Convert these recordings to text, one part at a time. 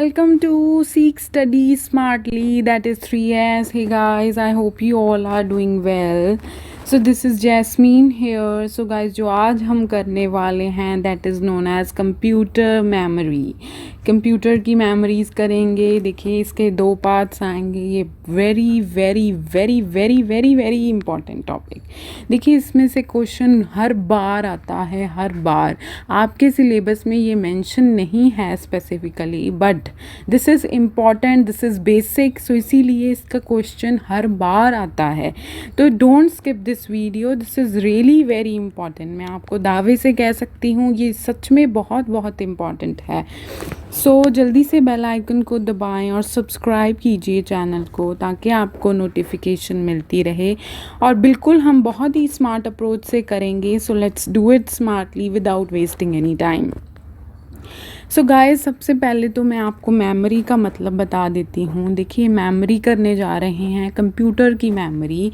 welcome to Seek Study Smartly, that is 3S. Hey guys, I hope you all are doing well. So this is Jasmine here. So guys, जो आज हम करने वाले हैं that is known as computer memory. Computer की memories करेंगे. देखिए इसके 2 पार्ट्स आएंगे. ये very very very very very very important topic. देखिए इसमें से क्वेश्चन हर बार आता है, हर बार. आपके सिलेबस में ये मेंशन नहीं है specifically, but this is important, this is basic. So इसीलिए इसका क्वेश्चन हर बार आता है. तो don't skip this video, this is really very important. मैं आपको दावे से कह सकती हूँ ये सच में बहुत बहुत इम्पॉर्टेंट है. सो जल्दी से बेल आइकन को दबाएं और सब्सक्राइब कीजिए चैनल को, ताकि आपको नोटिफिकेशन मिलती रहे. और बिल्कुल हम बहुत ही स्मार्ट अप्रोच से करेंगे. So let's do it smartly without wasting any time. So guys, सबसे पहले तो मैं आपको मेमोरी का मतलब बता देती हूँ. देखिए मेमोरी करने जा रहे हैं, कंप्यूटर की मेमोरी.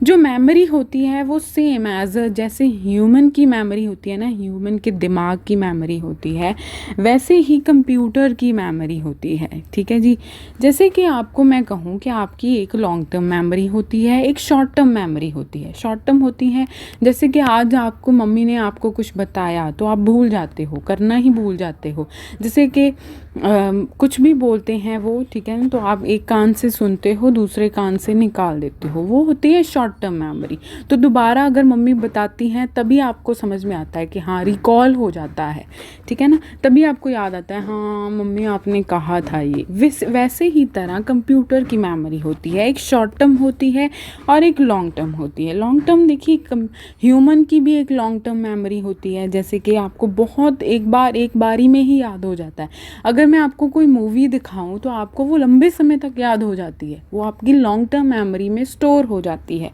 जो मेमोरी होती है वो सेम एज जैसे ह्यूमन की मेमोरी होती है ना, ह्यूमन के दिमाग की मेमोरी होती है, वैसे ही कंप्यूटर की मेमोरी होती है. ठीक है जी. जैसे कि आपको मैं कहूँ कि आपकी एक लॉन्ग टर्म मेमोरी होती है, एक शॉर्ट टर्म मेमोरी होती है. शॉर्ट टर्म होती है जैसे कि आज आपको मम्मी ने आपको कुछ बताया तो आप भूल जाते हो, करना ही भूल जाते हो. जैसे कि कुछ भी बोलते हैं वो, ठीक है ना, तो आप एक कान से सुनते हो, दूसरे कान से निकाल देते हो. वो होती है शॉर्ट टर्म मेमोरी. तो दोबारा अगर मम्मी बताती हैं तभी आपको समझ में आता है कि हाँ, रिकॉल हो जाता है. ठीक है ना, तभी आपको याद आता है हाँ मम्मी आपने कहा था ये. वैसे ही तरह कंप्यूटर की मेमोरी होती है, एक शॉर्ट टर्म होती है और एक लॉन्ग टर्म होती है. लॉन्ग टर्म देखिए ह्यूमन की भी एक लॉन्ग टर्म मेमोरी होती है, जैसे कि आपको बहुत एक बारी में ही याद हो जाता है. अगर मैं आपको कोई मूवी दिखाऊं तो आपको वो लंबे समय तक याद हो जाती है, वो आपकी लॉन्ग टर्म मेमोरी में स्टोर हो जाती है.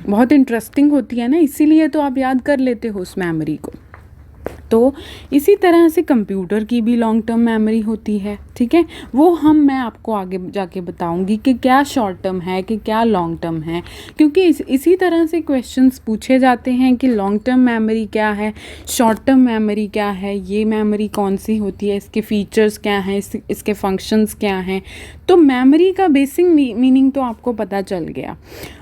बहुत इंटरेस्टिंग होती है ना, इसीलिए तो आप याद कर लेते हो उस मेमोरी को. तो इसी तरह से कंप्यूटर की भी लॉन्ग टर्म मेमोरी होती है. ठीक है, वो मैं आपको आगे जाके बताऊंगी कि क्या शॉर्ट टर्म है कि क्या लॉन्ग टर्म है, क्योंकि इसी तरह से क्वेश्चंस पूछे जाते हैं कि लॉन्ग टर्म मेमोरी क्या है, शॉर्ट टर्म मेमोरी क्या है, ये मेमोरी कौन सी होती है, इसके फीचर्स क्या हैं, इसके फंक्शंस क्या हैं. तो मेमोरी का बेसिक मीनिंग तो आपको पता चल गया.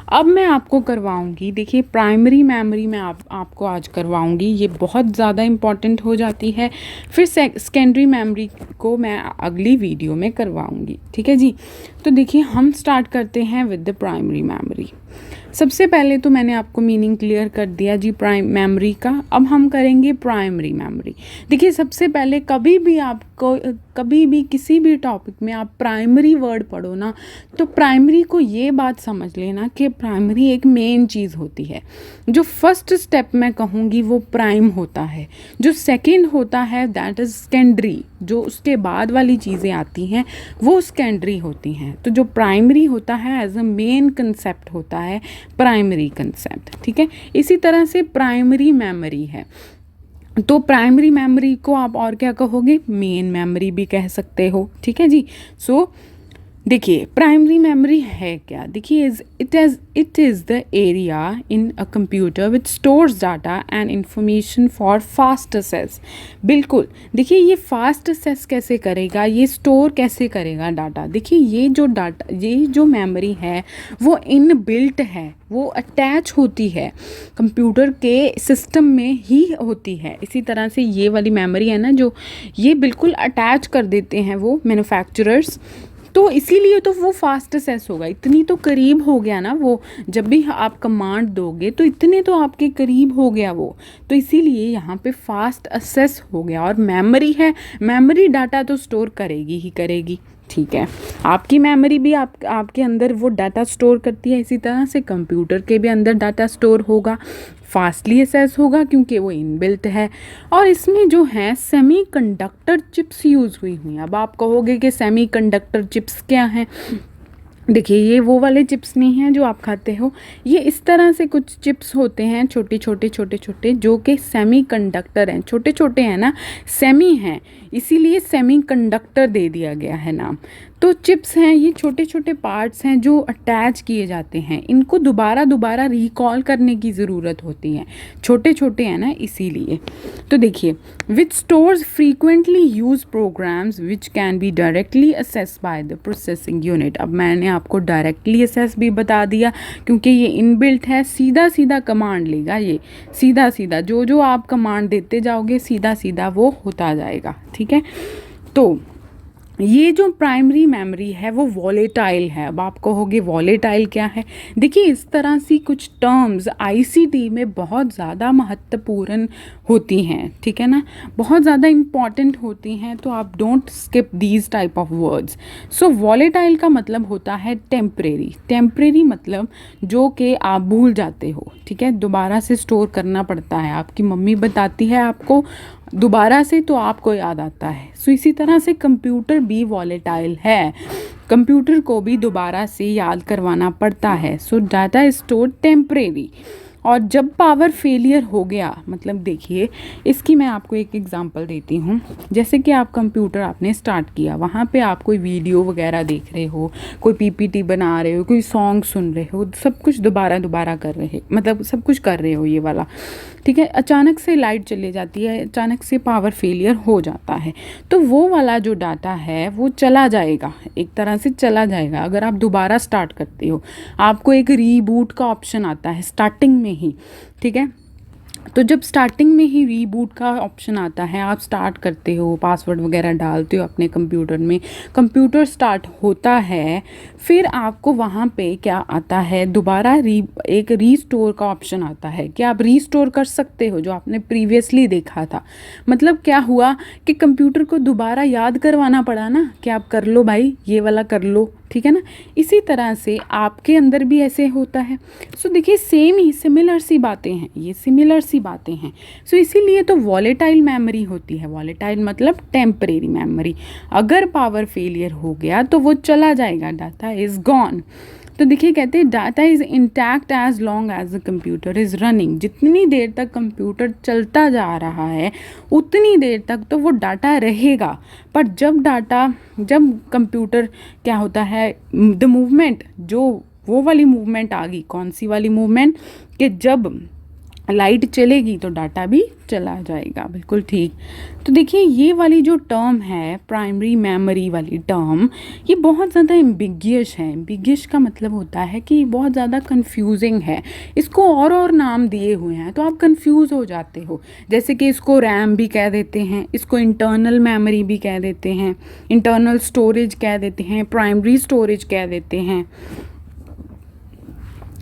अब मैं आपको करवाऊंगी, देखिए प्राइमरी मेमोरी मैं आपको आज करवाऊंगी, ये बहुत ज़्यादा इम्पॉर्टेंट हो जाती है. फिर सेकेंडरी मेमोरी को मैं अगली वीडियो में करवाऊंगी. ठीक है जी. तो देखिए हम स्टार्ट करते हैं विद द प्राइमरी मेमोरी. सबसे पहले तो मैंने आपको मीनिंग क्लियर कर दिया जी प्राइम मेमोरी का. अब हम करेंगे प्राइमरी मेमोरी. देखिए सबसे पहले कभी भी किसी भी टॉपिक में आप प्राइमरी वर्ड पढ़ो ना, तो प्राइमरी को ये बात समझ लेना कि प्राइमरी एक मेन चीज़ होती है. जो फर्स्ट स्टेप मैं कहूँगी वो प्राइम होता है, जो सेकंड होता है दैट इज़ सेकेंडरी, जो उसके बाद वाली चीज़ें आती हैं वो सेकेंडरी होती हैं. तो जो प्राइमरी होता है एज अ मेन कंसेप्ट होता है प्राइमरी कंसेप्ट. ठीक है, इसी तरह से प्राइमरी मेमोरी है. तो प्राइमरी मेमोरी को आप और क्या कहोगे, मेन मेमोरी भी कह सकते हो. ठीक है जी. सो देखिए प्राइमरी मेमोरी है क्या. देखिए it is the area in a computer which stores data and information for fast access. बिल्कुल. देखिए ये फास्ट एक्सेस कैसे करेगा, ये स्टोर कैसे करेगा डाटा. देखिए ये जो मेमोरी है वो इनबिल्ट है, वो अटैच होती है कंप्यूटर के सिस्टम में ही होती है. इसी तरह से ये वाली मेमोरी है ना, जो ये बिल्कुल अटैच कर देते हैं वो मैन्युफैक्चरर्स. तो इसीलिए तो वो फास्ट एक्सेस होगा. इतनी तो करीब हो गया ना वो, जब भी आप कमांड दोगे तो इतने तो आपके करीब हो गया वो, तो इसीलिए यहाँ पे फास्ट एक्सेस हो गया. और मेमोरी है, मेमोरी डाटा तो स्टोर करेगी ही करेगी. ठीक है, आपकी मेमोरी भी आपके अंदर वो डाटा स्टोर करती है. इसी तरह से कंप्यूटर के भी अंदर डाटा स्टोर होगा, फास्टली एक्सेस होगा क्योंकि वो इनबिल्ट है. और इसमें जो है सेमीकंडक्टर चिप्स यूज़ हुई हैं. अब आप कहोगे कि सेमीकंडक्टर चिप्स क्या हैं. देखिए ये वो वाले चिप्स नहीं हैं जो आप खाते हो, ये इस तरह से कुछ चिप्स होते हैं छोटे छोटे जो कि सेमी कंडक्टर हैं. छोटे छोटे हैं ना, सेमी हैं, इसीलिए सेमी कंडक्टर दे दिया गया है नाम. तो चिप्स हैं, ये छोटे छोटे पार्ट्स हैं जो अटैच किए जाते हैं, इनको दोबारा दोबारा रिकॉल करने की ज़रूरत होती है, छोटे छोटे हैं ना इसीलिए। तो देखिए, which stores frequently use programmes which can be directly assess by the processing unit. अब मैंने आपको डायरेक्टली असेस भी बता दिया क्योंकि ये इनबिल्ट है, सीधा सीधा कमांड लेगा, ये सीधा सीधा जो जो आप कमांड देते जाओगे सीधा सीधा वो होता जाएगा, ठीक है। तो ये जो प्राइमरी मेमोरी है वो वॉलेटाइल है। अब आप कहोगे वॉलेटाइल क्या है? देखिए, इस तरह सी कुछ टर्म्स आईसीटी में बहुत ज़्यादा महत्वपूर्ण होती हैं, ठीक है ना, बहुत ज़्यादा इम्पॉर्टेंट होती हैं, तो आप don't skip these type of words. So volatile का मतलब होता है टेम्परेरी। टेम्परेरी मतलब जो कि आप भूल जाते हो, ठीक है, दोबारा से स्टोर करना पड़ता है, आपकी मम्मी बताती है आपको दोबारा से तो आपको याद आता है। सो इसी तरह से कंप्यूटर भी वॉलेटाइल है, कंप्यूटर को भी दोबारा से याद करवाना पड़ता है। सो डाटा इज स्टोर्ड टेम्परेरी। और जब पावर फेलियर हो गया, मतलब देखिए इसकी मैं आपको एक एग्जांपल देती हूँ। जैसे कि आप कंप्यूटर आपने स्टार्ट किया, वहाँ पे आप कोई वीडियो वगैरह देख रहे हो, कोई पीपीटी बना रहे हो, कोई सॉन्ग सुन रहे हो, सब कुछ दोबारा दोबारा कर रहे, मतलब सब कुछ कर रहे हो ये वाला, ठीक है। अचानक से लाइट चली जाती है, अचानक से पावर फेलियर हो जाता है, तो वो वाला जो डाटा है वो चला जाएगा, एक तरह से चला जाएगा। अगर आप दोबारा स्टार्ट करते हो, आपको एक रीबूट का ऑप्शन आता है स्टार्टिंग में ही, ठीक है। तो जब स्टार्टिंग में ही रीबूट का ऑप्शन आता है, आप स्टार्ट करते हो, पासवर्ड वगैरह डालते हो अपने कंप्यूटर में, कंप्यूटर स्टार्ट होता है, फिर आपको वहाँ पे क्या आता है, दोबारा एक रीस्टोर का ऑप्शन आता है कि आप रीस्टोर कर सकते हो जो आपने प्रीवियसली देखा था। मतलब क्या हुआ कि कंप्यूटर को दोबारा याद करवाना पड़ा ना कि आप कर लो भाई, ये वाला कर लो, ठीक है ना। इसी तरह से आपके अंदर भी ऐसे होता है। सो देखिए, सेम ही सिमिलर सी बातें हैं, ये सिमिलर सी बातें हैं। सो इसीलिए तो वॉलेटाइल मेमोरी होती है। वॉलेटाइल मतलब टेम्परेरी मेमोरी। अगर पावर फेलियर हो गया तो वो चला जाएगा, डाटा इज़ गॉन। तो देखिए, कहते हैं data is intact as long as the computer is running. जितनी देर तक कंप्यूटर चलता जा रहा है उतनी देर तक तो वो डाटा रहेगा। पर जब कंप्यूटर क्या होता है, द मूवमेंट, जो वो वाली मूवमेंट आ गई, कौन सी वाली मूवमेंट, कि जब लाइट चलेगी तो डाटा भी चला जाएगा, बिल्कुल ठीक। तो देखिए, ये वाली जो टर्म है प्राइमरी मेमोरी वाली टर्म, ये बहुत ज़्यादा एम्बिगियस है। एम्बिगियस का मतलब होता है कि बहुत ज़्यादा कंफ्यूजिंग है, इसको और नाम दिए हुए हैं तो आप कंफ्यूज हो जाते हो। जैसे कि इसको रैम भी कह देते हैं, इसको इंटरनल मेमोरी भी कह देते हैं, इंटरनल स्टोरेज कह देते हैं, प्राइमरी स्टोरेज कह देते हैं।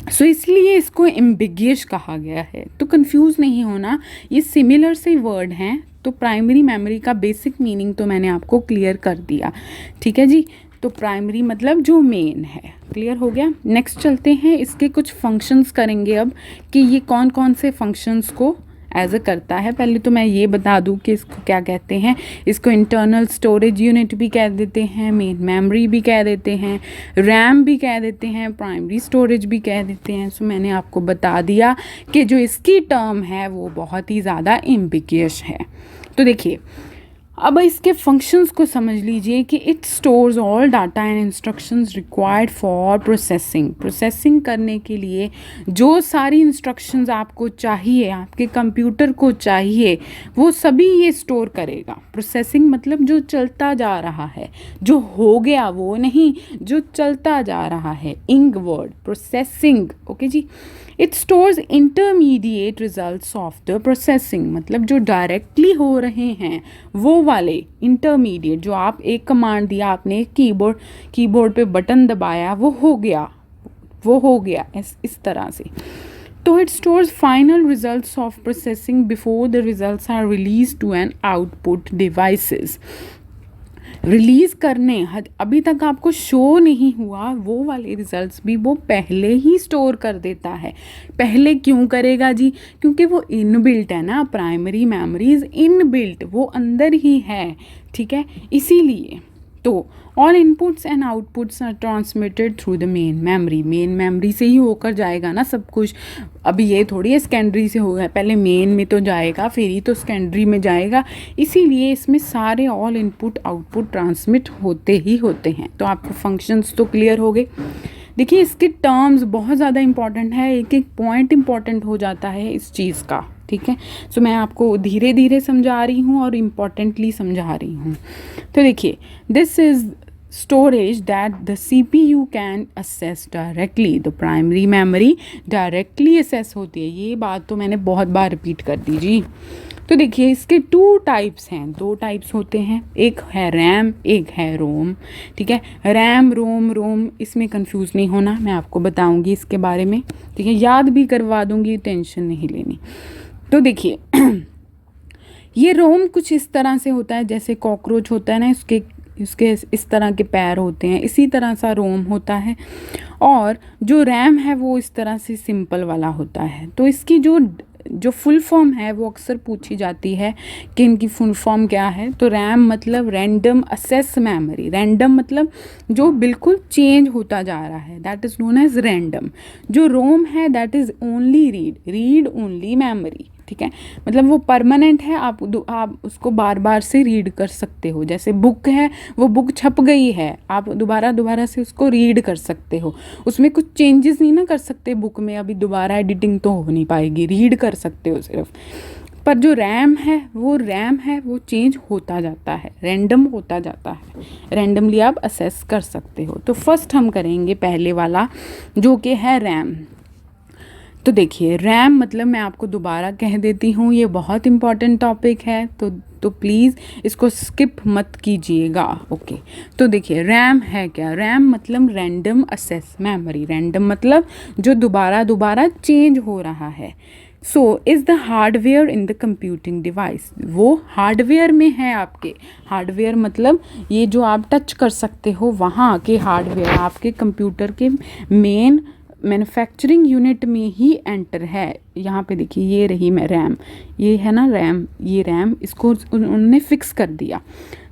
सो इसलिए इसको एम्बिगियस कहा गया है। तो कंफ्यूज नहीं होना, ये सिमिलर से वर्ड हैं। तो प्राइमरी मेमोरी का बेसिक मीनिंग तो मैंने आपको क्लियर कर दिया, ठीक है जी। तो प्राइमरी मतलब जो मेन है, क्लियर हो गया। नेक्स्ट चलते हैं, इसके कुछ फंक्शंस करेंगे अब कि ये कौन कौन से फंक्शंस को एज अ करता है। पहले तो मैं ये बता दूं कि इसको क्या कहते हैं। इसको इंटरनल स्टोरेज यूनिट भी कह देते हैं, मेन मेमोरी भी कह देते हैं, रैम भी कह देते हैं, प्राइमरी स्टोरेज भी कह देते हैं। सो मैंने आपको बता दिया कि जो इसकी टर्म है वो बहुत ही ज़्यादा एम्बिगियस है। तो देखिए, अब इसके फंक्शंस को समझ लीजिए कि it stores all data and instructions required for processing. Processing करने के लिए जो सारी इंस्ट्रक्शंस आपको चाहिए, आपके कंप्यूटर को चाहिए, वो सभी ये स्टोर करेगा। प्रोसेसिंग मतलब जो चलता जा रहा है, जो हो गया वो नहीं, जो चलता जा रहा है, इंग वर्ड प्रोसेसिंग, ओके जी। It stores intermediate results of the processing, मतलब जो डायरेक्टली हो रहे हैं वो वाले इंटरमीडिएट, जो आप एक कमांड दिया, आपने कीबोर्ड पे बटन दबाया, वो हो गया इस तरह से। तो it stores final results of processing before the results are release to an output devices. Release करने अभी तक आपको शो नहीं हुआ वो वाले रिजल्ट्स भी वो पहले ही स्टोर कर देता है। पहले क्यों करेगा जी? क्योंकि वो इनबिल्ट है ना, प्राइमरी मेमोरी इज इनबिल्ट, वो अंदर ही है, ठीक है, इसीलिए, तो all inputs and outputs are transmitted through the main memory से ही होकर जाएगा ना सब कुछ। अभी ये थोड़ी है सेकेंडरी से होगा, पहले मेन में तो जाएगा फिर ही तो सेकेंडरी में जाएगा, इसीलिए इसमें सारे ऑल इनपुट आउटपुट ट्रांसमिट होते ही होते हैं। तो आपको फंक्शंस तो क्लियर हो गए। देखिए इसके टर्म्स बहुत ज़्यादा इंपॉर्टेंट है, एक एक पॉइंट इंपॉर्टेंट हो जाता है इस चीज़ का, ठीक है। सो मैं आपको धीरे धीरे समझा रही हूँ और इम्पॉर्टेंटली समझा रही हूँ। तो देखिए this is storage that the CPU can access directly, तो प्राइमरी मेमोरी डायरेक्टली असेस होती है। ये बात तो मैंने बहुत बार रिपीट कर दी जी। तो देखिए इसके 2 टाइप्स हैं, 2 टाइप्स होते हैं, एक है रैम एक है रोम, ठीक है। रैम रोम इसमें कंफ्यूज नहीं होना, मैं आपको बताऊंगी इसके बारे में, ठीक है, याद भी करवा दूंगी, टेंशन नहीं लेनी। तो देखिए ये रोम कुछ इस तरह से होता है जैसे कॉकरोच होता है ना, इसके इस तरह के पैर होते हैं, इसी तरह सा रोम होता है। और जो रैम है वो इस तरह से सिंपल वाला होता है। तो इसकी जो फुल फॉर्म है वो अक्सर पूछी जाती है कि इनकी फुल फॉर्म क्या है। तो रैम मतलब रैंडम असेस मेमोरी, रैंडम मतलब जो बिल्कुल चेंज होता जा रहा है, that is known as random. जो रोम है that is only read only memory, ठीक है, मतलब वो परमानेंट है, आप उसको बार बार से रीड कर सकते हो। जैसे बुक है, वो बुक छप गई है, आप दोबारा से उसको रीड कर सकते हो, उसमें कुछ चेंजेस नहीं ना कर सकते बुक में, अभी दोबारा एडिटिंग तो हो नहीं पाएगी, रीड कर सकते हो सिर्फ। पर जो रैम है वो चेंज होता जाता है, रैंडम होता जाता है, रैंडमली आप असेस कर सकते हो। तो फर्स्ट हम करेंगे पहले वाला जो कि है रैम। तो देखिए रैम मतलब मैं आपको दोबारा कह देती हूँ, ये बहुत इम्पॉर्टेंट टॉपिक है, तो प्लीज़ इसको स्किप मत कीजिएगा, ओके। तो देखिए रैम है क्या, रैम मतलब रैंडम असेस मेमोरी, रैंडम मतलब जो दोबारा चेंज हो रहा है। So is the hardware in the computing device, वो हार्डवेयर में है आपके, हार्डवेयर मतलब ये जो आप टच कर सकते हो वहाँ के हार्डवेयर आपके कंप्यूटर के मेन मैन्युफैक्चरिंग यूनिट में ही एंटर है। यहाँ पे देखिए ये रही मैं रैम, ये है ना रैम, ये रैम इसको उन्होंने फिक्स कर दिया।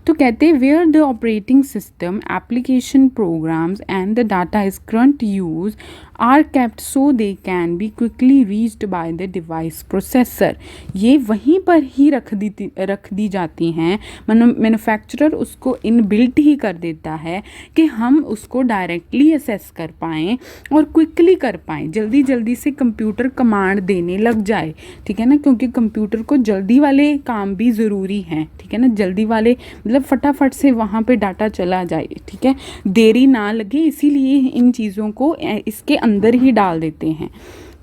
तो कहते हैं where the operating system application programs and the data is current use are kept so they can be quickly reached by the device processor. ये वहीं पर ही रख दी जाती हैं, मैन्युफैक्चरर उसको इनबिल्ट ही कर देता है कि हम उसको डायरेक्टली असेस कर पाएँ और क्विकली कर पाएँ, जल्दी से कंप्यूटर कमांड देने लग जाए, ठीक है ना, क्योंकि कंप्यूटर को जल्दी वाले काम भी ज़रूरी हैं, ठीक है ना, जल्दी वाले मतलब फटाफट से वहाँ पे डाटा चला जाए, ठीक है, देरी ना लगे, इसीलिए इन चीज़ों को इसके अंदर ही डाल देते हैं।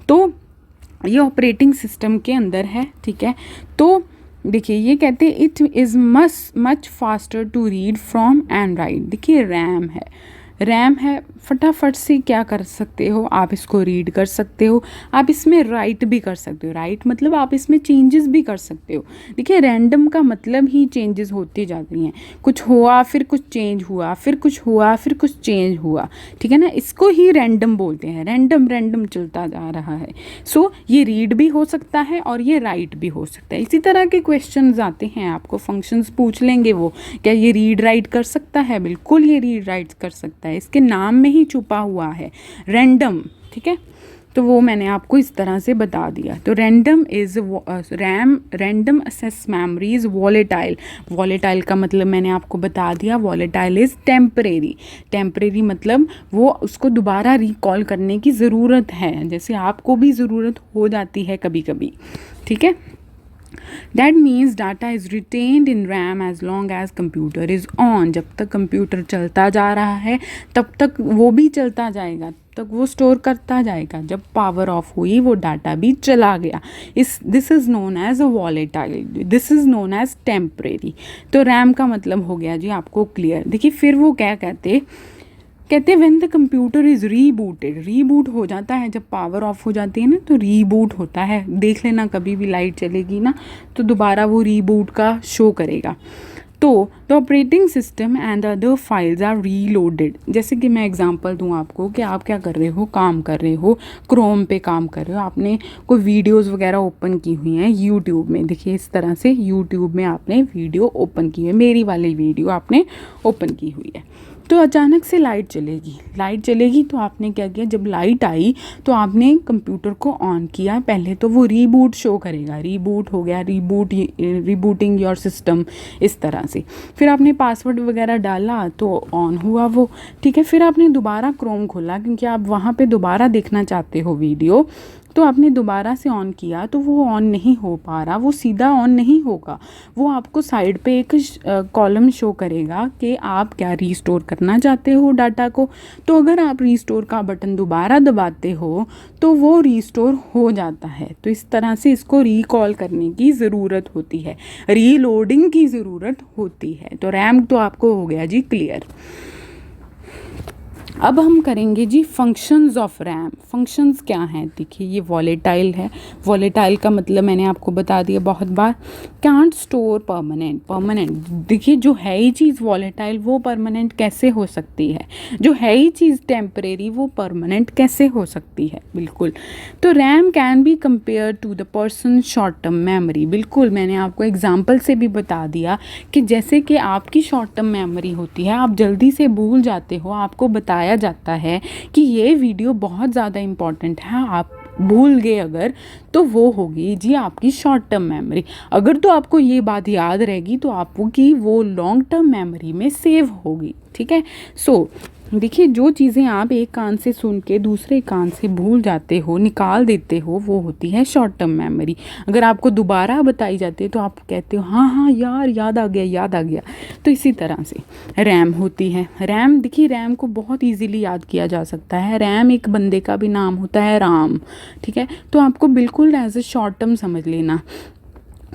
तो ये ऑपरेटिंग सिस्टम के अंदर है, ठीक है। तो देखिए ये कहते हैं it is much faster to read from and write. देखिए रैम है फटाफट से क्या कर सकते हो आप, इसको रीड कर सकते हो, आप इसमें राइट भी कर सकते हो, राइट मतलब आप इसमें चेंजेस भी कर सकते हो। देखिए रैंडम का मतलब ही चेंजेस होती जाती हैं, कुछ हुआ फिर कुछ चेंज हुआ, फिर कुछ हुआ फिर कुछ चेंज हुआ, ठीक है ना, इसको ही रैंडम बोलते हैं, रैंडम चलता जा रहा है। सो ये रीड भी हो सकता है और ये राइट भी हो सकता है। इसी तरह के क्वेश्चन आते हैं, आपको फंक्शंस पूछ लेंगे वो, क्या ये रीड राइट कर सकता है, बिल्कुल ये रीड राइट कर सकता है, इसके नाम में ही छुपा हुआ है रैंडम, ठीक है। तो वो मैंने आपको इस तरह से बता दिया। तो random assess memory is volatile का मतलब मैंने आपको बता दिया, वॉलेटाइल इज़ टेम्परेरी मतलब वो उसको दोबारा रिकॉल करने की ज़रूरत है, जैसे आपको भी ज़रूरत हो जाती है कभी कभी, ठीक है। That means data is retained in RAM as long as computer is on। जब तक कंप्यूटर चलता जा रहा है तब तक वो भी चलता जाएगा, तब तक वो स्टोर करता जाएगा, जब पावर ऑफ हुई वो डाटा भी चला गया। This is known as a volatile, this is known as temporary. तो रैम का मतलब हो गया जी आपको क्लियर। देखिए फिर वो क्या कहते when the computer is reboot हो जाता है, जब पावर ऑफ हो जाती है ना तो रीबूट होता है। देख लेना कभी भी लाइट चलेगी ना तो दोबारा वो रीबूट का शो करेगा। तो the operating system and other files are reloaded. जैसे कि मैं एग्जांपल दूं आपको कि आप क्या कर रहे हो, काम कर रहे हो, क्रोम पे काम कर रहे हो, आपने कोई वीडियोस वगैरह ओपन की हुई हैं यूट्यूब में। देखिए इस तरह से यूट्यूब में आपने वीडियो ओपन की है, मेरी वाली वीडियो आपने ओपन की हुई है। तो अचानक से लाइट चलेगी तो आपने क्या किया, जब लाइट आई तो आपने कंप्यूटर को ऑन किया। पहले तो वो रीबूट शो करेगा, रीबूट हो गया, रीबूटिंग योर सिस्टम, इस तरह से। फिर आपने पासवर्ड वगैरह डाला तो ऑन हुआ वो, ठीक है। फिर आपने दोबारा क्रोम खोला क्योंकि आप वहाँ पे दोबारा देखना चाहते हो वीडियो, तो आपने दोबारा से ऑन किया तो वो ऑन नहीं हो पा रहा, वो सीधा ऑन नहीं होगा, वो आपको साइड पे एक कॉलम शो करेगा कि आप क्या रीस्टोर करना चाहते हो डाटा को। तो अगर आप रीस्टोर का बटन दोबारा दबाते हो तो वो रीस्टोर हो जाता है। तो इस तरह से इसको रिकॉल करने की ज़रूरत होती है, रीलोडिंग की ज़रूरत होती है। तो रैम तो आपको हो गया जी क्लियर। अब हम करेंगे जी फंक्शंस ऑफ रैम। फंक्शंस क्या हैं, देखिए ये वॉलेटाइल है। वॉलेटाइल का मतलब मैंने आपको बता दिया बहुत बार। Can't store permanent. देखिए जो है ही चीज़ वॉलेटाइल वो परमानेंट कैसे हो सकती है, जो है ही चीज़ टेम्परेरी वो परमानेंट कैसे हो सकती है, बिल्कुल। तो RAM can be compare to the person short term memory. बिल्कुल मैंने आपको एग्जाम्पल से भी बता दिया कि जैसे कि आपकी शॉर्ट टर्म मेमोरी होती है, आप जल्दी से भूल जाते हो, आपको बताया जाता है कि ये वीडियो बहुत ज़्यादा इम्पॉर्टेंट है, आप भूल गए अगर, तो वो होगी जी आपकी शॉर्ट टर्म मेमोरी। अगर तो आपको ये बात याद रहेगी तो आपकी वो लॉन्ग टर्म मेमोरी में सेव होगी, ठीक है। सो देखिए जो चीज़ें आप एक कान से सुन के दूसरे कान से भूल जाते हो, निकाल देते हो, वो होती है शॉर्ट टर्म मेमोरी। अगर आपको दोबारा बताई जाती है तो आप कहते हो हाँ हाँ यार याद आ गया। तो इसी तरह से रैम होती है। रैम देखिए रैम को बहुत इजीली याद किया जा सकता है। रैम एक बंदे का भी नाम होता है, राम, ठीक है। तो आपको बिल्कुल एज ए शॉर्ट टर्म समझ लेना।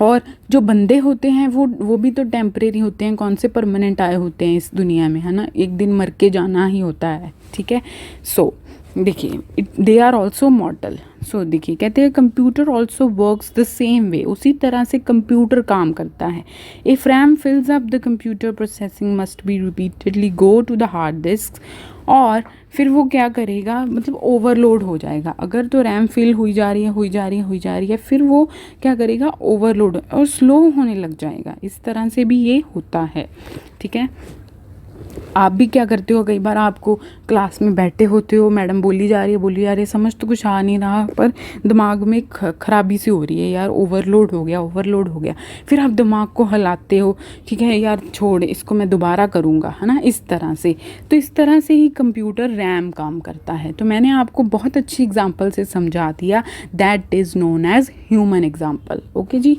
और जो बंदे होते हैं वो भी तो टेम्परेरी होते हैं, कौन से परमानेंट आए होते हैं इस दुनिया में, है ना, एक दिन मर के जाना ही होता है, ठीक है। सो देखिए दे आर ऑल्सो मॉर्टल। सो देखिए कहते हैं computer also works the same way, उसी तरह से कंप्यूटर काम करता है। If RAM fills up the computer processing must be repeatedly go to the hard disk, और फिर वो क्या करेगा, मतलब ओवरलोड हो जाएगा। अगर तो रैम फिल हुई जा रही है फिर वो क्या करेगा, ओवरलोड और स्लो होने लग जाएगा। इस तरह से भी ये होता है, ठीक है। आप भी क्या करते हो, कई बार आपको क्लास में बैठे होते हो, मैडम बोली जा रही है, समझ तो कुछ आ नहीं रहा, पर दिमाग में खराबी सी हो रही है, यार ओवरलोड हो गया। फिर आप दिमाग को हिलाते हो, ठीक है यार छोड़ इसको, मैं दोबारा करूँगा, है ना, इस तरह से। तो इस तरह से ही कंप्यूटर रैम काम करता है। तो मैंने आपको बहुत अच्छी एग्जाम्पल से समझा दिया, that is known as human example. Okay जी,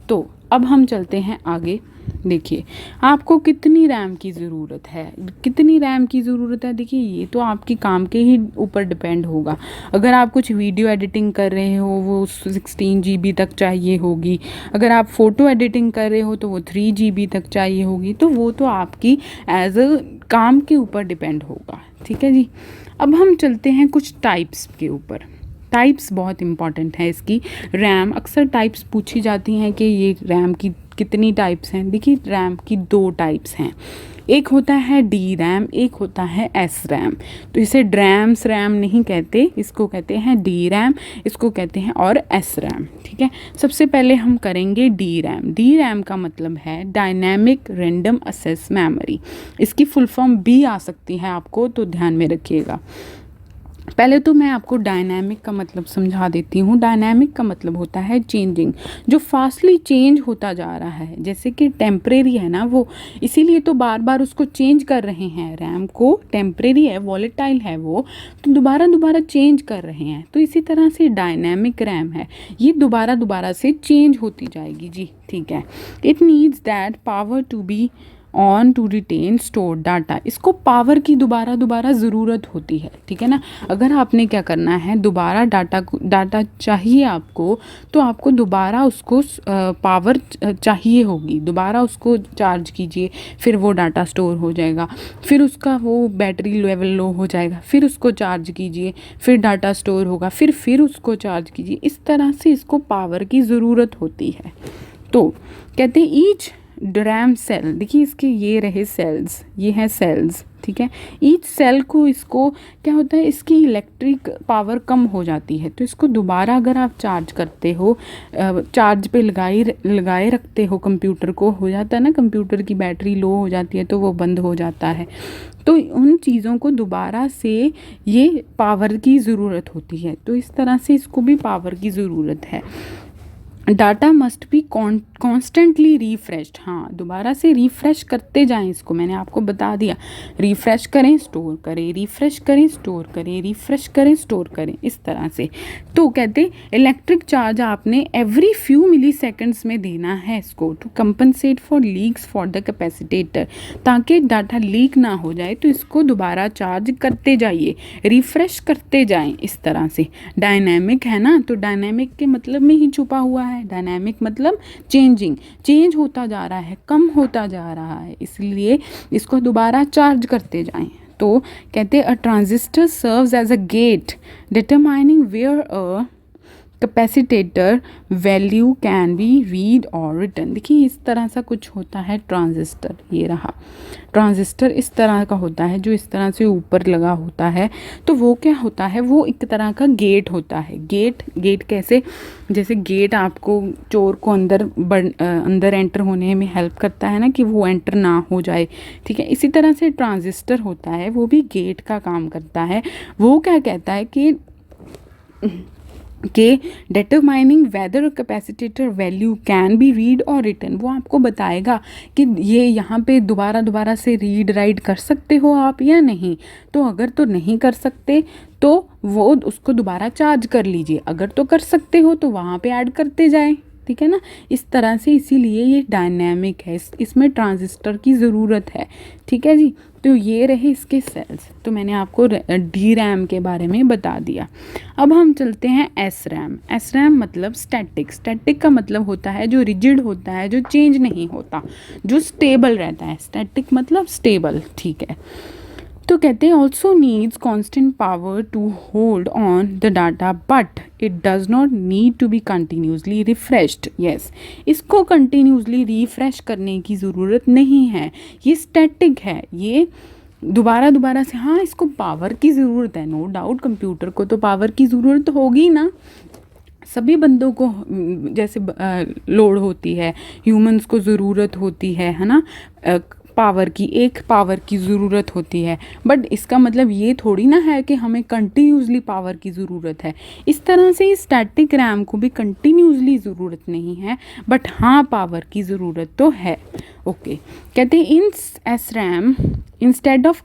तो अब हम चलते हैं आगे। देखिए आपको कितनी रैम की ज़रूरत है, देखिए ये तो आपकी काम के ही ऊपर डिपेंड होगा। अगर आप कुछ वीडियो एडिटिंग कर रहे हो वो 16 GB तक चाहिए होगी, अगर आप फ़ोटो एडिटिंग कर रहे हो तो वो 3 GB तक चाहिए होगी। तो वो तो आपकी एज अ काम के ऊपर डिपेंड होगा, ठीक है जी। अब हम चलते हैं कुछ टाइप्स के ऊपर। टाइप्स बहुत इंपॉर्टेंट है इसकी। रैम अक्सर टाइप्स पूछी जाती हैं कि ये रैम की कितनी टाइप्स हैं। देखिए रैम की 2 टाइप्स हैं, एक होता है डी रैम, एक होता है एस रैम। तो इसे ड्रैम्स रैम नहीं कहते, इसको कहते हैं डी रैम, इसको कहते हैं और एस रैम, ठीक है। सबसे पहले हम करेंगे डी रैम। डी रैम का मतलब है डायनेमिक रैंडम एक्सेस मेमोरी। इसकी फुल फॉर्म भी आ सकती है आपको, तो ध्यान में रखिएगा। पहले तो मैं आपको डायनामिक का मतलब समझा देती हूँ। डायनामिक का मतलब होता है चेंजिंग, जो फास्टली चेंज होता जा रहा है। जैसे कि टेम्परेरी है ना वो, इसीलिए तो बार बार उसको चेंज कर रहे हैं। रैम को टेम्परेरी है, वॉलेटाइल है वो, तो दोबारा चेंज कर रहे हैं। तो इसी तरह से डायनामिक रैम है, ये दोबारा से चेंज होती जाएगी जी, ठीक है। It needs that power to be on to retain store data. इसको पावर की दोबारा ज़रूरत होती है, ठीक है ना। अगर आपने क्या करना है, दोबारा डाटा चाहिए आपको, तो आपको दोबारा उसको पावर चाहिए होगी। दोबारा उसको चार्ज कीजिए, फिर वो डाटा स्टोर हो जाएगा, फिर उसका वो बैटरी लेवल लो हो जाएगा, फिर उसको चार्ज कीजिए, फिर डाटा स्टोर होगा, फिर उसको चार्ज कीजिए। इस तरह से इसको पावर की ज़रूरत होती है। तो कहते हैं ईच DRAM सेल, देखिए इसके ये रहे सेल्स, ये हैं सेल्स, ठीक है। ईच सेल को, इसको क्या होता है, इसकी इलेक्ट्रिक पावर कम हो जाती है, तो इसको दोबारा अगर आप चार्ज करते हो, चार्ज पे लगाए रखते हो कंप्यूटर को, हो जाता है ना, कंप्यूटर की बैटरी लो हो जाती है तो वो बंद हो जाता है, तो उन चीज़ों को दोबारा से ये पावर की ज़रूरत होती है, तो इस तरह से इसको भी पावर की ज़रूरत है। Data must be constantly refreshed, हाँ दोबारा से रिफ़्रेश करते जाएं इसको, मैंने आपको बता दिया, रिफ़्रेश करें स्टोर करें, रिफ़्रेश करें स्टोर करें, रिफ़्रेश करें स्टोर करें, इस तरह से। तो कहते इलेक्ट्रिक चार्ज आपने एवरी फ्यू मिली सेकेंड्स में देना है इसको, to compensate for leaks for the capacitor, ताकि डाटा लीक ना हो जाए, तो इसको दोबारा चार्ज करते जाइए, रिफ़्रेश करते जाएं इस तरह से। डायनेमिक है ना, तो डायनेमिक के मतलब में ही छुपा हुआ है, डायनेमिक मतलब चेंज होता जा रहा है, कम होता जा रहा है, इसलिए इसको दोबारा चार्ज करते जाएं। तो कहते हैं a transistor serves as a gate determining where a capacitor value can be read और रिटन। देखिए इस तरह सा कुछ होता है ट्रांजिस्टर, ये रहा ट्रांजिस्टर इस तरह का होता है, जो इस तरह से ऊपर लगा होता है, तो वो क्या होता है, वो एक तरह का गेट होता है। गेट कैसे, जैसे गेट आपको चोर को अंदर एंटर होने में हेल्प करता है ना, कि वो एंटर ना हो जाए, ठीक है, इसी तरह से ट्रांजिस्टर होता है, वो भी गेट का काम करता है। वो क्या कहता है कि determining whether capacitor value can be read और रिटन, वो आपको बताएगा कि ये यहाँ पे दोबारा से रीड राइट कर सकते हो आप या नहीं, तो अगर तो नहीं कर सकते तो वो उसको दोबारा चार्ज कर लीजिए, अगर तो कर सकते हो तो वहाँ पे ऐड करते जाएं, ठीक है ना, इस तरह से। इसीलिए ये डायनेमिक है, इसमें ट्रांजिस्टर की ज़रूरत है, ठीक है जी। तो ये रहे इसके सेल्स, तो मैंने आपको DRAM के बारे में बता दिया। अब हम चलते हैं SRAM। SRAM मतलब स्टैटिक का मतलब होता है जो रिजिड होता है, जो चेंज नहीं होता, जो स्टेबल रहता है, स्टैटिक मतलब स्टेबल, ठीक है। तो कहते हैं also needs constant power to hold on the data but it does not need to be continuously refreshed. Yes, इसको कंटिन्यूसली रिफ्रेश करने की ज़रूरत नहीं है, ये स्टैटिक है, ये दोबारा से, हाँ इसको पावर की ज़रूरत है, नो डाउट कंप्यूटर को तो पावर की ज़रूरत होगी ना, सभी बंदों को जैसे लोड होती है, ह्यूमंस को ज़रूरत होती है ना, पावर की ज़रूरत होती है, बट इसका मतलब ये थोड़ी ना है कि हमें कंटिन्यूसली पावर की ज़रूरत है। इस तरह से स्टैटिक रैम को भी कंटिन्यूसली ज़रूरत नहीं है, बट हाँ पावर की ज़रूरत तो है। ओके, कहते हैं इन SRAM instead of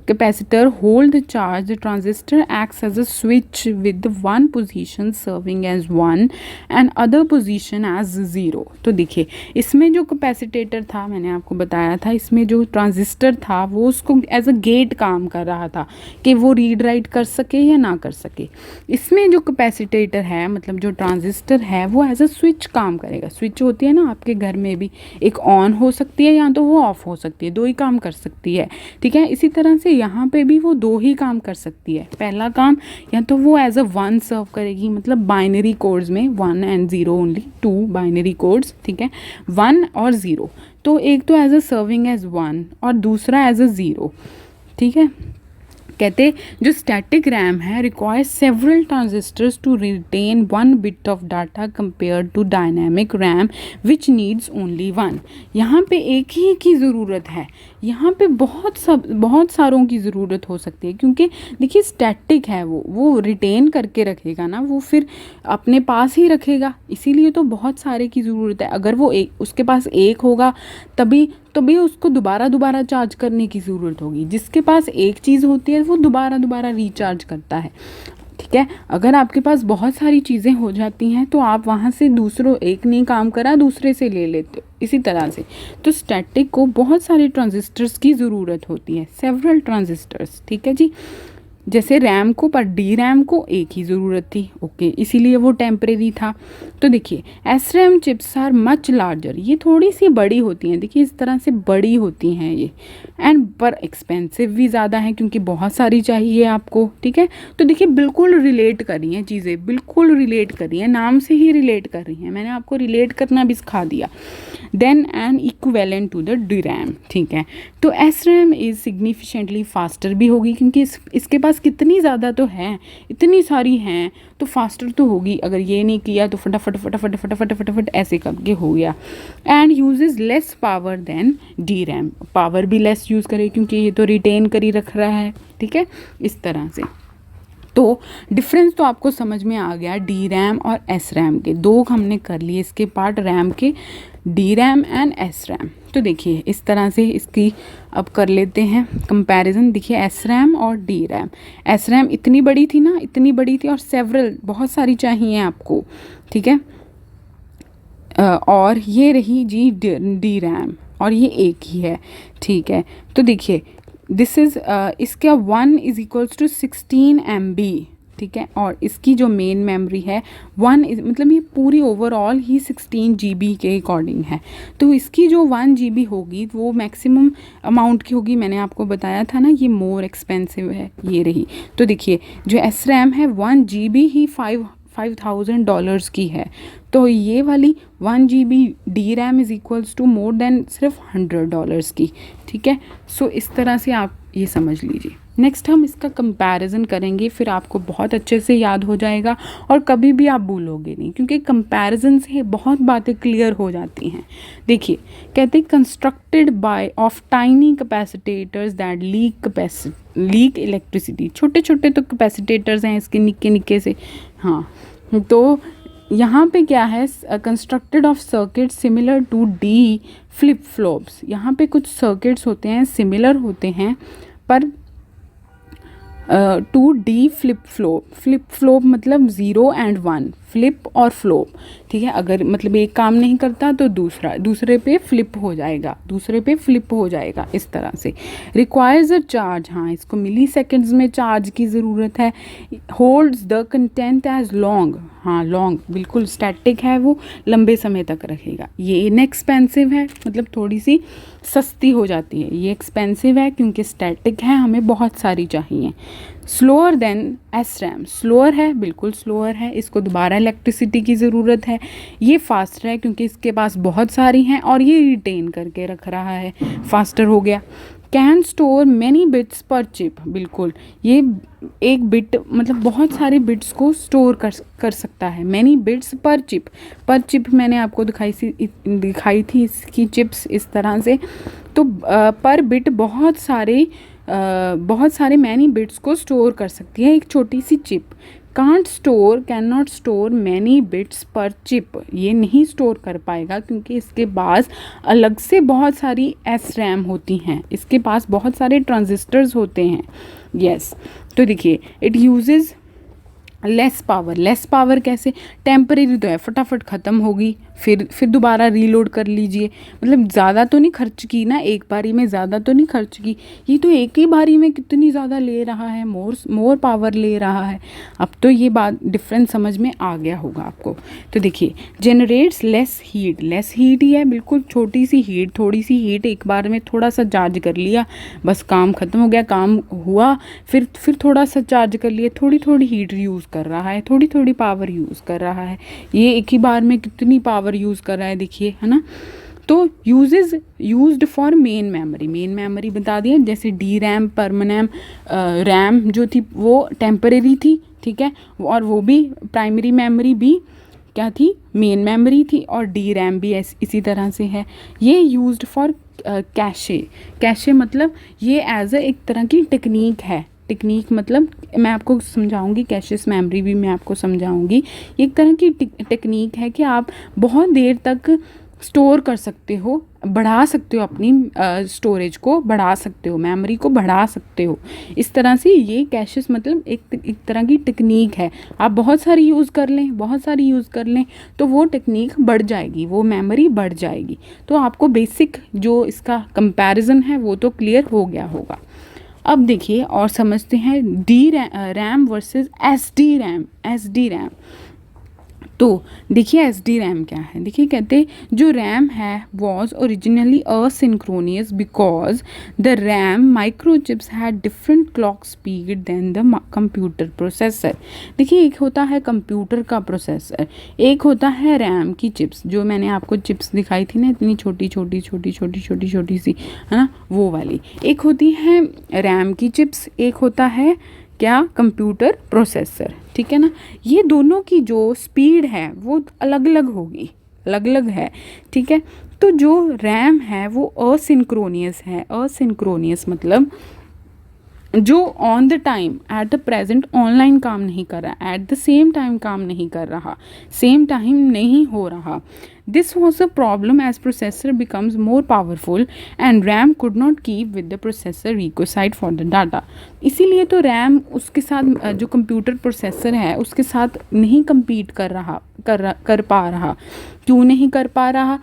capacitor hold the charge, the transistor acts as a switch with one position serving as 1 and other position as 0। तो देखिए इसमें जो कैपेसिटेटर था, मैंने आपको बताया था, इसमें जो ट्रांजिस्टर था वो उसको एज अ गेट काम कर रहा था कि वो रीड राइट कर सके या ना कर सके। इसमें जो कैपेसिटेटर है, मतलब जो ट्रांजिस्टर है, वो एज अ स्विच काम करेगा। स्विच होती है ना आपके घर में भी, एक ऑन हो सकती है या तो वो ऑफ हो सकती है, दो ही काम कर सकती है, ठीक है। इसी तरह से यहाँ पे भी वो दो ही काम कर सकती है। पहला काम या तो वो एज अ 1 सर्व करेगी, मतलब बाइनरी कोड्स में 1 and 0 ओनली, 2 बाइनरी कोड्स, ठीक है, 1 और 0, तो एक तो एज अ सर्विंग एज 1 और दूसरा एज अ 0, ठीक है। कहते जो स्टैटिक रैम है requires several transistors to retain 1 bit of data compare to dynamic RAM which needs only 1। यहाँ पे एक ही की ज़रूरत है, यहाँ पे बहुत सारों की ज़रूरत हो सकती है, क्योंकि देखिए स्टैटिक है, वो रिटेन करके रखेगा ना, वो फिर अपने पास ही रखेगा, इसीलिए तो बहुत सारे की ज़रूरत है। अगर वो उसके पास एक होगा तभी उसको दोबारा चार्ज करने की ज़रूरत होगी। जिसके पास एक चीज़ होती है वो दोबारा रिचार्ज करता है, ठीक है। अगर आपके पास बहुत सारी चीज़ें हो जाती हैं तो आप वहाँ से एक नहीं काम करा दूसरे से ले लेते हो, इसी तरह से। तो स्टैटिक को बहुत सारे ट्रांजिस्टर्स की ज़रूरत होती है, सेवरल ट्रांजिस्टर्स, ठीक है जी। जैसे रैम को पर DRAM को एक ही ज़रूरत थी, ओके, इसीलिए वो टेम्परेरी था। तो देखिए SRAM chips are much larger, ये थोड़ी सी बड़ी होती हैं, देखिए इस तरह से बड़ी होती हैं ये, एंड पर एक्सपेंसिव भी ज़्यादा है क्योंकि बहुत सारी चाहिए आपको, ठीक है। तो देखिए बिल्कुल रिलेट कर रही हैं चीज़ें, बिल्कुल रिलेट कर रही हैं, नाम से ही रिलेट कर रही हैं, मैंने आपको रिलेट करना भी सिखा दिया। Then an equivalent to the D RAM, ठीक है। तो S RAM is significantly faster भी होगी, क्योंकि इसके पास कितनी ज़्यादा तो हैं, इतनी सारी हैं, तो फास्टर तो होगी। अगर ये नहीं किया तो फटाफट फटाफट फटाफट फटाफट ऐसे करके हो गया। And uses less power than D RAM, power भी लेस यूज़ करे क्योंकि ये तो रिटेन कर ही रख रहा है, ठीक है, इस तरह से। तो डिफरेंस तो आपको समझ में आ गया डी रैम और एस रैम के। दो हमने कर लिए इसके पार्ट रैम के, D RAM and S RAM. तो देखिए इस तरह से इसकी अब कर लेते हैं कंपैरिजन। देखिए एस रैम और डी रैम, एस रैम इतनी बड़ी थी ना, इतनी बड़ी थी, और सेवरल बहुत सारी चाहिए आपको, ठीक है। और ये रही जी डी रैम, और ये एक ही है, ठीक है। तो देखिए दिस इज़ इसका 1 इज़ इक्वल्स टू 16 MB, ठीक है। और इसकी जो मेन मेमोरी है 1 मतलब ये पूरी ओवरऑल ही 16 GB के अकॉर्डिंग है। तो इसकी जो 1 GB होगी वो मैक्सिमम अमाउंट की होगी, मैंने आपको बताया था ना, ये मोर एक्सपेंसिव है, ये रही। तो देखिए जो एस रैम है 1 GB ही $5,000 की है, तो ये वाली 1 GB D RAM is equals to more than सिर्फ $100 की, ठीक है। सो इस तरह से आप ये समझ लीजिए। नेक्स्ट हम इसका कंपैरिजन करेंगे, फिर आपको बहुत अच्छे से याद हो जाएगा और कभी भी आप भूलोगे नहीं, क्योंकि कंपैरिजन से बहुत बातें क्लियर हो जाती हैं। देखिए कहते हैं constructed by of tiny capacitors that leak electricity. छोटे छोटे तो कैपेसिटेटर्स हैं इसके, निक्के निक्के से, हाँ। तो यहाँ पे क्या है, constructed of circuit similar to D flip flops. यहाँ पे कुछ सर्किट्स होते हैं सिमिलर होते हैं, पर टू डी फ्लिप फ्लॉप मतलब 0 and 1, फ्लिप और फ्लॉप, ठीक है। अगर मतलब एक काम नहीं करता तो दूसरे पे फ्लिप हो जाएगा, इस तरह से। रिक्वायर्स अ चार्ज, हाँ इसको मिली सेकेंड्स में चार्ज की ज़रूरत है। Holds the content as long, हाँ लॉन्ग, बिल्कुल स्टैटिक है, वो लंबे समय तक रखेगा। ये इनएक्सपेंसिव है, मतलब थोड़ी सी सस्ती हो जाती है। ये एक्सपेंसिव है क्योंकि स्टैटिक है, हमें बहुत सारी चाहिए। Slower then S RAM, slower है, बिल्कुल स्लोअर है, इसको दोबारा इलेक्ट्रिसिटी की ज़रूरत है। ये फास्टर है क्योंकि इसके पास बहुत सारी हैं और ये रिटेन करके रख रहा है, फास्टर हो गया। Can store many bits per chip, बिल्कुल ये एक बिट मतलब बहुत सारे बिट्स को स्टोर कर सकता है। मैनी बिट्स पर चिप मैंने आपको दिखाई थी इसकी चिप्स इस तरह से। तो पर बिट बहुत सारे मैनी बिट्स को स्टोर कर सकती है एक छोटी सी chip. Can not store many bits per chip, ये नहीं स्टोर कर पाएगा क्योंकि इसके पास अलग से बहुत सारी एस रैम होती हैं, इसके पास बहुत सारे ट्रांजिस्टर्स होते हैं। यस तो देखिए इट यूजेस लेस पावर कैसे, टेम्परेरी तो है, फटाफट ख़त्म होगी, फिर दोबारा रीलोड कर लीजिए। मतलब ज़्यादा तो नहीं खर्च की ना, एक बारी में ज़्यादा तो नहीं खर्च की, ये तो एक ही बारी में कितनी ज़्यादा ले रहा है, मोर पावर ले रहा है। अब तो ये बात डिफरेंस समझ में आ गया होगा आपको। तो देखिए जेनरेट्स लेस हीट ही है, बिल्कुल छोटी सी हीट, थोड़ी सी हीट, एक बार में थोड़ा सा चार्ज कर लिया, बस काम ख़त्म हो गया, काम हुआ, फिर थोड़ा सा चार्ज कर लिया, थोड़ी हीट यूज़ कर रहा है, थोड़ी पावर यूज़ कर रहा है। ये एक ही बार में कितनी पावर यूज़ कर रहा है देखिए, है ना। तो यूज्ड फॉर मेन मेमोरी बता दिया, जैसे डी रैम परमानेंट रैम जो थी वो टेम्परेरी थी, ठीक है, और वो भी प्राइमरी मेमोरी भी क्या थी, मेन मेमोरी थी, और डी रैम भी इसी तरह से है। ये यूज्ड फॉर कैशे मतलब ये एज एक तरह की टेक्निक मतलब मैं आपको समझाऊंगी, कैशेस मेमोरी भी मैं आपको समझाऊंगी। एक तरह की टेक्निक है कि आप बहुत देर तक स्टोर कर सकते हो, बढ़ा सकते हो अपनी स्टोरेज को, बढ़ा सकते हो, मेमोरी को बढ़ा सकते हो। इस तरह से ये कैशेस मतलब एक तरह की टेक्निक है। आप बहुत सारी यूज़ कर लें तो वो टेक्निक बढ़ जाएगी, वो मेमोरी बढ़ जाएगी। तो आपको बेसिक जो इसका कंपैरिजन है वो तो क्लियर हो गया होगा। अब देखिए और समझते हैं D RAM versus S D RAM. तो देखिए एस डी रैम क्या है। देखिए कहते जो रैम है was originally asynchronous because the RAM microchips had different clock speed than the computer processor. देखिए एक होता है कंप्यूटर का प्रोसेसर, एक होता है रैम की चिप्स, जो मैंने आपको चिप्स दिखाई थी ना, इतनी छोटी छोटी छोटी छोटी छोटी छोटी सी, है ना, वो वाली। एक होती है रैम की चिप्स, एक होता है क्या, कंप्यूटर प्रोसेसर, ठीक है ना। ये दोनों की जो स्पीड है वो अलग अलग होगी, अलग अलग है, ठीक है। तो जो रैम है वो असिंक्रोनियस है। असिंक्रोनियस मतलब जो on the time at the present online काम नहीं कर रहा, एट द सेम टाइम काम नहीं कर रहा, सेम टाइम नहीं हो रहा। This was a problem as processor becomes more powerful and RAM could not keep with the processor required for the data. इसीलिए तो रैम उसके साथ जो कंप्यूटर प्रोसेसर है उसके साथ नहीं कम्पीट कर पा रहा। क्यों नहीं कर पा रहा?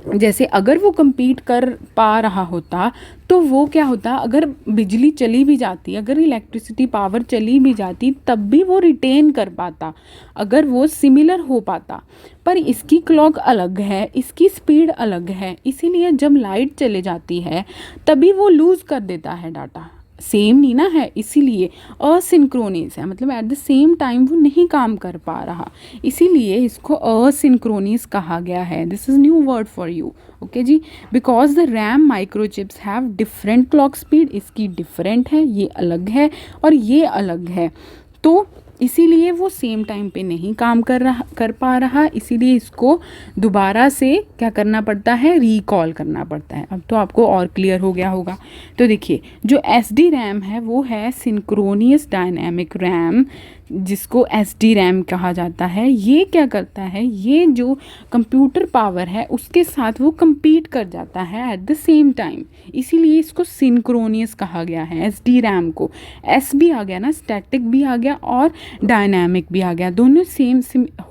जैसे अगर वो कम्पीट कर पा रहा होता तो वो क्या होता, अगर बिजली चली भी जाती, अगर इलेक्ट्रिसिटी पावर चली भी जाती, तब भी वो रिटेन कर पाता, अगर वो सिमिलर हो पाता। पर इसकी क्लॉक अलग है, इसकी स्पीड अलग है, इसीलिए जब लाइट चले जाती है तभी वो लूज़ कर देता है डाटा। सेम नहीं ना है, इसीलिए असिंक्रोनियस है, मतलब एट द सेम टाइम वो नहीं काम कर पा रहा, इसीलिए इसको असिंक्रोनियस कहा गया है। This is new word for you, okay जी। Because the RAM microchips have different clock speed, इसकी डिफरेंट है, ये अलग है और ये अलग है, तो इसीलिए वो सेम टाइम पे नहीं काम कर पा रहा, इसीलिए इसको दोबारा से क्या करना पड़ता है, रिकॉल करना पड़ता है। अब तो आपको और क्लियर हो गया होगा। तो देखिए जो एस डी रैम है वो है सिंक्रोनियस डायनेमिक रैम, जिसको एस डी रैम कहा जाता है। ये क्या करता है, ये जो कंप्यूटर पावर है उसके साथ वो compete कर जाता है एट द सेम टाइम, इसीलिए इसको सिंक्रोनियस कहा गया है। एस डी रैम को एस भी आ गया ना, स्टैटिक भी आ गया और डायनामिक भी आ गया, दोनों सेम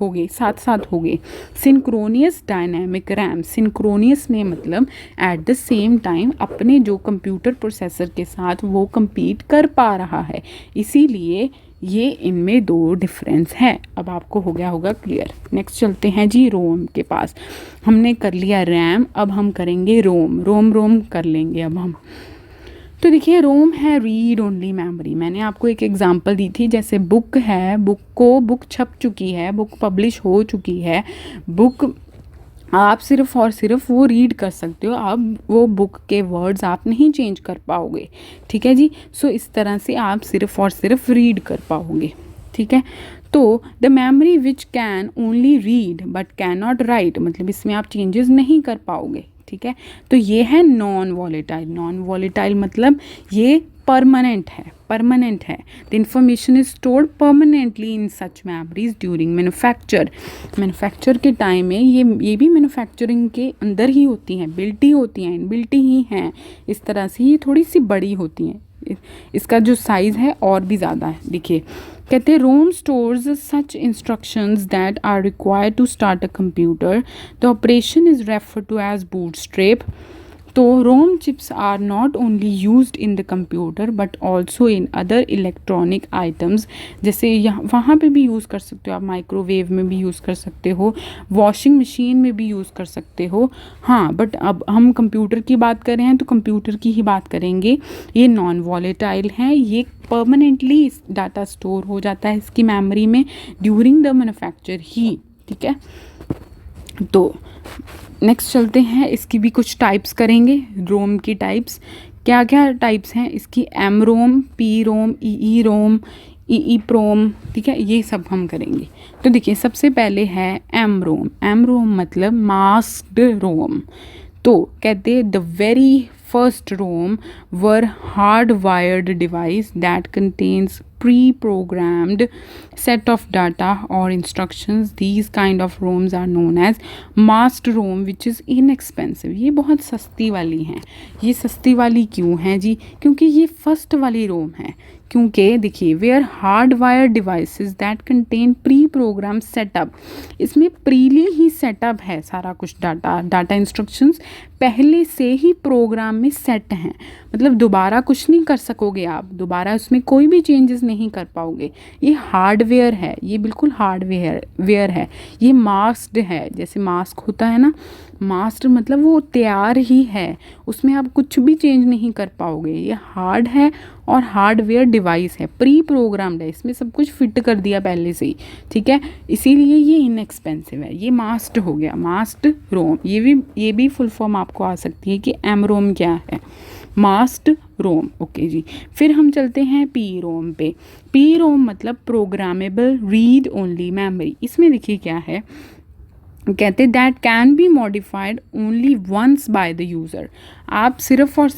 हो गए, साथ साथ हो गए। सिंक्रोनियस डायनामिक रैम, सिंक्रोनियस में मतलब एट द सेम टाइम अपने जो कंप्यूटर प्रोसेसर के साथ वो compete कर पा रहा है, इसीलिए ये इनमें दो डिफरेंस है। अब आपको हो गया होगा क्लियर। नेक्स्ट चलते हैं जी रोम के पास। हमने कर लिया रैम, अब हम करेंगे रोम। रोम कर लेंगे अब हम। तो देखिए रोम है रीड ओनली मेमोरी। मैंने आपको एक एग्जांपल दी थी, जैसे बुक है, बुक छप चुकी है, बुक पब्लिश हो चुकी है, बुक आप सिर्फ और सिर्फ वो रीड कर सकते हो, अब वो बुक के वर्ड्स आप नहीं चेंज कर पाओगे, ठीक है जी। सो इस तरह से आप सिर्फ और सिर्फ रीड कर पाओगे, ठीक है। तो the memory which can only read but can not right, मतलब इसमें आप चेंजेस नहीं कर पाओगे, ठीक है। तो ये है नॉन वॉलेटाइल। नॉन वॉलेटाइल मतलब ये परमानेंट है, परमानेंट है। The information is stored permanently in such memories during manufacture के टाइम में ये भी मैन्युफैक्चरिंग के अंदर ही होती हैं, बिल्ट ही होती हैं, इनबिल्ट ही हैं, इस तरह से ये थोड़ी सी बड़ी होती हैं, इसका जो साइज़ है और भी ज़्यादा है। देखिए कहते हैं ROM stores such instructions that are required to start a computer, the operation is referred to as bootstrap. तो ROM chips are not only used in the computer but also in other electronic items, जैसे यहाँ वहाँ पे भी use कर सकते हो आप, माइक्रोवेव में भी यूज़ कर सकते हो, वॉशिंग मशीन में भी यूज़ कर सकते हो। हाँ बट अब हम कंप्यूटर की बात कर रहे हैं तो कंप्यूटर की ही बात करेंगे। ये नॉन वॉलेटाइल हैं, ये परमानेंटली डाटा स्टोर हो जाता है इसकी मेमोरी में ड्यूरिंग द मैन्युफैक्चर ही, ठीक है। तो नेक्स्ट चलते हैं, इसकी भी कुछ टाइप्स करेंगे। रोम की टाइप्स क्या क्या टाइप्स हैं इसकी, एम रोम, पी रोम, ई रोम, ई प्रोम, ठीक है, ये सब हम करेंगे। तो देखिए सबसे पहले है एम रोम। एम रोम मतलब मास्क्ड रोम। तो कहते the very first ROM were hard wired device that contains pre-programmed set of data or instructions. These kind of ROMs are known as masked ROM which is inexpensive. ये बहुत सस्ती वाली हैं। ये सस्ती वाली क्यों हैं जी? क्योंकि ये फर्स्ट वाली रोम है। क्योंकि देखिए where hardwire devices that contain pre program setup, इसमें प्रीली ही सेटअप है सारा कुछ, डाटा इंस्ट्रक्शंस पहले से ही प्रोग्राम में सेट हैं, मतलब दोबारा कुछ नहीं कर सकोगे आप, दोबारा उसमें कोई भी चेंजेस नहीं कर पाओगे। ये हार्डवेयर है, ये बिल्कुल हार्डवेयर है, ये मास्क्ड है, जैसे मास्क होता है ना, मास्क्ड मतलब वो तैयार ही है, उसमें आप कुछ भी चेंज नहीं कर पाओगे। ये हार्ड है और हार्डवेयर डिवाइस है, प्री प्रोग्राम्ड है, इसमें सब कुछ फिट कर दिया पहले से ही, ठीक है, इसीलिए ये इनएक्सपेंसिव है। ये मास्क्ड हो गया, मास्क्ड रोम। ये भी फुल फॉर्म आपको आ सकती है कि एम रोम क्या है, मास्क्ड रोम। ओके जी, फिर हम चलते हैं पी रोम पे। पी रोम मतलब प्रोग्रामेबल रीड ओनली मेमोरी। इसमें देखिए क्या है, कहते हैं that can be modified only once by the user. आप सिर्फ और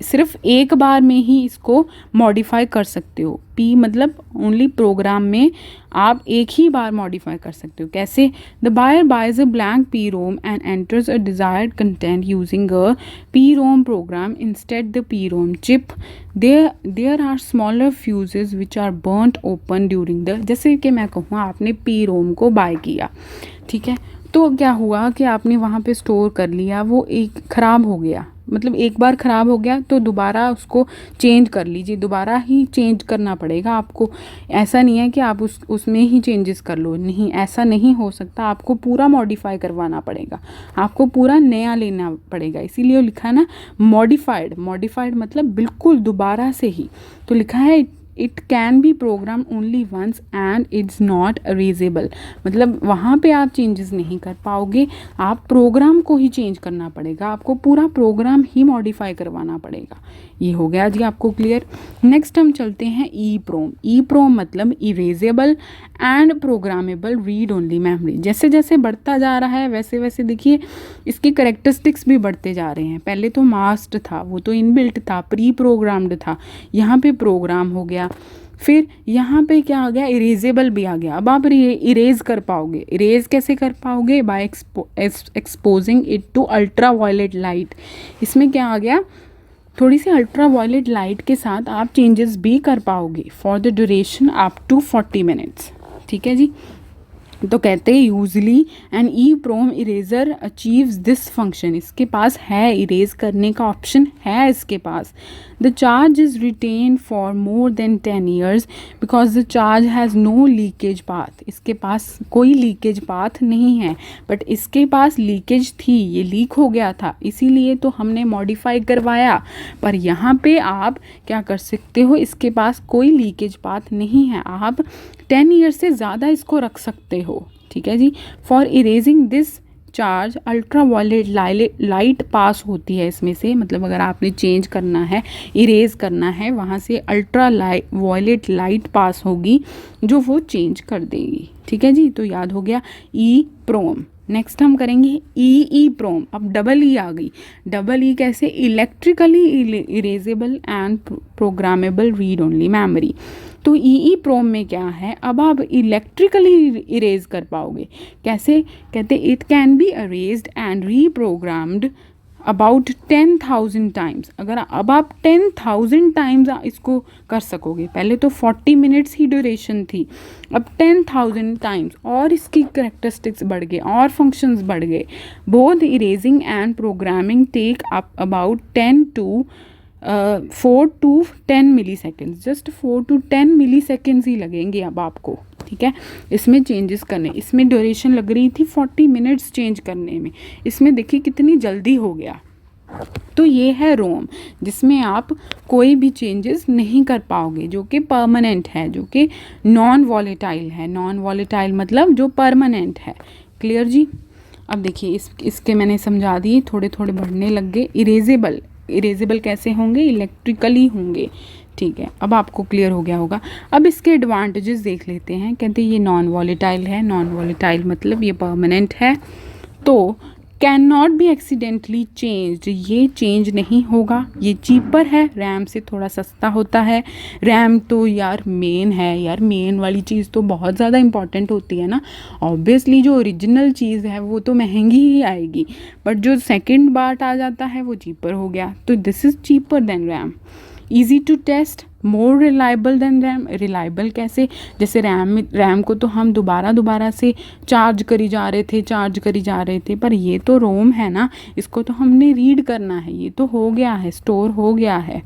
सिर्फ एक बार में ही इसको मॉडिफाई कर सकते हो। पी मतलब ओनली प्रोग्राम में आप एक ही बार मॉडिफाई कर सकते हो। कैसे? The buyer buys a blank P ROM and enters a desired content using a P ROM program instead the P ROM chip. There are smaller fuses which are burnt open during the, जैसे कि मैं कहूँ आपने P ROM को bye किया, ठीक है, तो क्या हुआ कि आपने वहाँ पे स्टोर कर लिया, वो एक ख़राब हो गया, मतलब एक बार ख़राब हो गया तो दोबारा उसको चेंज कर लीजिए, दोबारा ही चेंज करना पड़ेगा आपको। ऐसा नहीं है कि आप उसमें ही चेंजेस कर लो, नहीं, ऐसा नहीं हो सकता, आपको पूरा मॉडिफाई करवाना पड़ेगा, आपको पूरा नया लेना पड़ेगा। इसीलिए लिखा है ना मॉडिफाइड मतलब बिल्कुल दोबारा से ही। तो लिखा है it can be program only once and it's not erasable, मतलब वहाँ पे आप चेंजेस नहीं कर पाओगे, आप प्रोग्राम को ही चेंज करना पड़ेगा, आपको पूरा प्रोग्राम ही मॉडिफाई करवाना पड़ेगा। ये हो गया जी आपको क्लियर। नेक्स्ट हम चलते हैं ई प्रोम मतलब erasable and programmable read only memory. जैसे जैसे बढ़ता जा रहा है वैसे वैसे देखिए इसके करेक्टरिस्टिक्स भी बढ़ते जा रहे हैं। पहले तो मास्क्ड था, वो तो इनबिल्ट था, प्री प्रोग्राम्ड था, यहाँ पे प्रोग्राम हो गया। फिर यहाँ पे क्या आ गया, इरेजेबल भी आ गया। अब आप इरेज कर पाओगे। इरेज कैसे कर पाओगे? By exposing it to ultra violet light. इसमें क्या आ गया, थोड़ी सी अल्ट्रा वायलेट लाइट के साथ आप चेंजेस भी कर पाओगे for the duration up to 40 minutes, ठीक है जी। तो कहते हैं usually an EPROM eraser achieves this function, इसके पास है, इरेज करने का ऑप्शन है इसके पास। The charge is retained for more than 10 years because the charge has no leakage path. इसके पास कोई लीकेज पाथ नहीं है, बट इसके पास लीकेज थी, ये लीक हो गया था, इसीलिए तो हमने मॉडिफाई करवाया। पर यहाँ पे आप क्या कर सकते हो, इसके पास कोई लीकेज पाथ नहीं है, आप 10 ईयर से ज़्यादा इसको रख सकते हो, ठीक है जी। For erasing this charge ultra violet light pass होती है इसमें से, मतलब अगर आपने चेंज करना है, इरेज करना है, वहाँ से अल्ट्रा वायलेट लाइट पास होगी जो वो चेंज कर देगी, ठीक है जी। तो याद हो गया ई प्रोम। नेक्स्ट हम करेंगे ई प्रोम। अब डबल ई आ गई। डबल ई कैसे? Electrically erasable and programmable read only memory. तो ई प्रोम में क्या है, अब आप इलेक्ट्रिकली इरेज कर पाओगे। कैसे? कहते it can be erased and reprogrammed about 10,000 times. अगर अब आप 10,000 टाइम्स इसको कर सकोगे, पहले तो 40 मिनट्स ही ड्यूरेशन थी, अब 10,000 टाइम्स, और इसकी करेक्टरिस्टिक्स बढ़ गए और फंक्शंस बढ़ गए। Both erasing and programming take up about 4 to 10 milliseconds, just 4 to 10 milliseconds ही लगेंगे अब आपको, ठीक है, इसमें चेंजेस करने। इसमें ड्यूरेशन लग रही थी 40 मिनट्स चेंज करने में, इसमें देखिए कितनी जल्दी हो गया। तो ये है रोम, जिसमें आप कोई भी चेंजेस नहीं कर पाओगे, जो कि परमानेंट है, जो कि नॉन वॉलेटाइल है। नॉन वॉलेटाइल मतलब जो परमानेंट है। क्लियर जी। अब देखिए इसके मैंने समझा दिए, थोड़े थोड़े बढ़ने लग गए। इरेजेबल कैसे होंगे? इलेक्ट्रिकली होंगे, ठीक है। अब आपको क्लियर हो गया होगा। अब इसके एडवांटेजेस देख लेते हैं। कहते हैं ये नॉन वॉलेटाइल है, नॉन वॉलेटाइल मतलब ये परमानेंट है, तो can not be accidentally changed, ये चेंज नहीं होगा। ये चीपर है, रैम से थोड़ा सस्ता होता है। रैम तो यार मेन है, यार मेन वाली चीज़ तो बहुत ज़्यादा इंपॉर्टेंट होती है ना। ऑब्वियसली जो ओरिजिनल चीज़ है वो तो महंगी ही आएगी, बट जो सेकंड पार्ट आ जाता है वो चीपर हो गया, तो this is cheaper than RAM. Easy to test, more reliable than RAM. Reliable कैसे, जैसे रैम को तो हम दोबारा से चार्ज करी जा रहे थे, पर ये तो रोम है ना, इसको तो हमने रीड करना है, ये तो हो गया है, स्टोर हो गया है।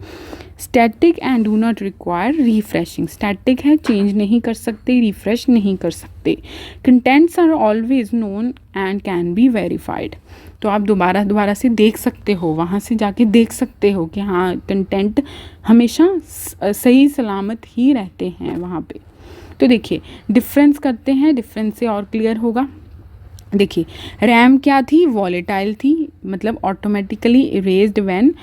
Static and do not require refreshing, static है, चेंज नहीं कर सकते, रिफ्रेश नहीं कर सकते। Contents are always known and can be verified, तो आप दोबारा से देख सकते हो, वहाँ से जाके देख सकते हो कि हाँ कंटेंट हमेशा सही सलामत ही रहते हैं वहाँ पे। तो देखिए डिफरेंस करते हैं, डिफरेंस से और क्लियर होगा। देखिए रैम क्या थी, वॉलेटाइल थी, मतलब automatically erased when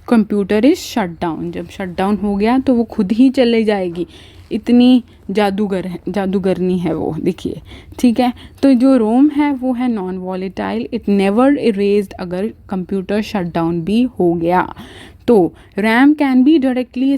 computer is shut down, जब शट डाउन हो गया तो वो खुद ही चले जाएगी, इतनी जादूगरनी है वो, देखिए ठीक है। तो जो रोम है वो है non volatile, it never erased अगर कंप्यूटर शट डाउन भी हो गया। तो RAM can be directly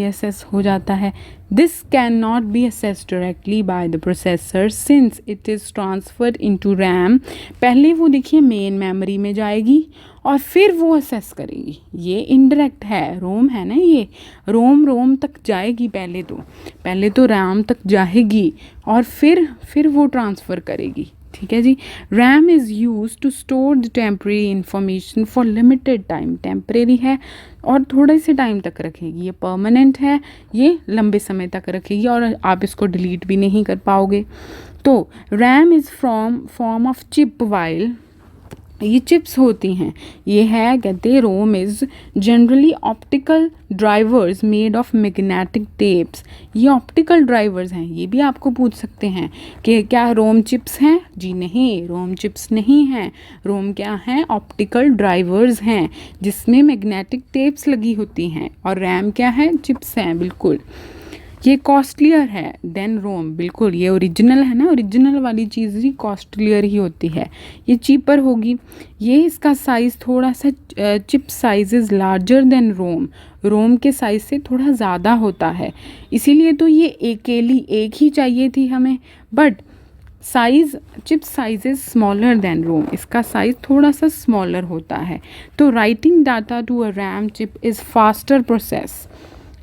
assess हो जाता है। This can not be assess directly by the processor since it is transferred into RAM. पहले वो देखिए मेन मेमोरी में जाएगी और फिर वो असेस करेगी, ये इनडायरेक्ट है, रोम है ना, ये रोम तक जाएगी, पहले तो रैम तक जाएगी और फिर वो ट्रांसफ़र करेगी, ठीक है जी। RAM is use to store the temporary information for limited time, temporary है और थोड़े से टाइम तक रखेगी, ये परमानेंट है, ये लंबे समय तक रखेगी और आप इसको डिलीट भी नहीं कर पाओगे। तो RAM is form of chip, while ये चिप्स होती हैं, ये है कहते हैं ROM is generally optical drivers made of magnetic tapes, ये ऑप्टिकल ड्राइवर्स हैं। ये भी आपको पूछ सकते हैं कि क्या रोम चिप्स हैं, जी नहीं, रोम चिप्स नहीं हैं, रोम क्या हैं, ऑप्टिकल ड्राइवर्स हैं जिसमें मैग्नेटिक टेप्स लगी होती हैं, और रैम क्या है, चिप्स हैं, बिल्कुल। ये कॉस्टलियर है देन रोम, बिल्कुल, ये ओरिजिनल है ना, ओरिजिनल वाली चीज़ ही कॉस्टलियर ही होती है, ये चीपर होगी। ये इसका साइज़ थोड़ा सा, chip size is larger than ROM के साइज़ से थोड़ा ज़्यादा होता है, इसीलिए तो ये अकेली एक ही चाहिए थी हमें, but chip size is smaller than ROM, इसका साइज़ थोड़ा सा स्मॉलर होता है। तो writing data to a RAM chip is faster process,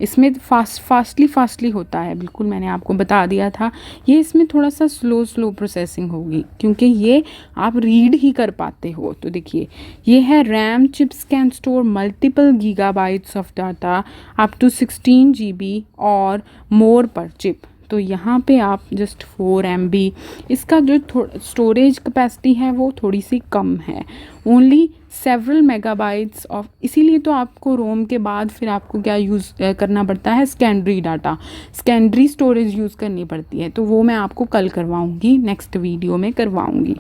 इसमें फास्टली होता है, बिल्कुल मैंने आपको बता दिया था। ये इसमें थोड़ा सा स्लो प्रोसेसिंग होगी क्योंकि ये आप रीड ही कर पाते हो। तो देखिए ये है RAM chips can store multiple gigabytes of data up to 16 GB और मोर पर चिप। तो यहाँ पे आप जस्ट 4 MB, इसका जो स्टोरेज कैपेसिटी है वो थोड़ी सी कम है, ओनली सेवरल मेगाबाइट्स ऑफ, इसीलिए तो आपको रोम के बाद फिर आपको क्या यूज़ करना पड़ता है, सेकेंडरी स्टोरेज यूज़ करनी पड़ती है, तो वो मैं आपको कल करवाऊँगी, नेक्स्ट वीडियो में करवाऊँगी।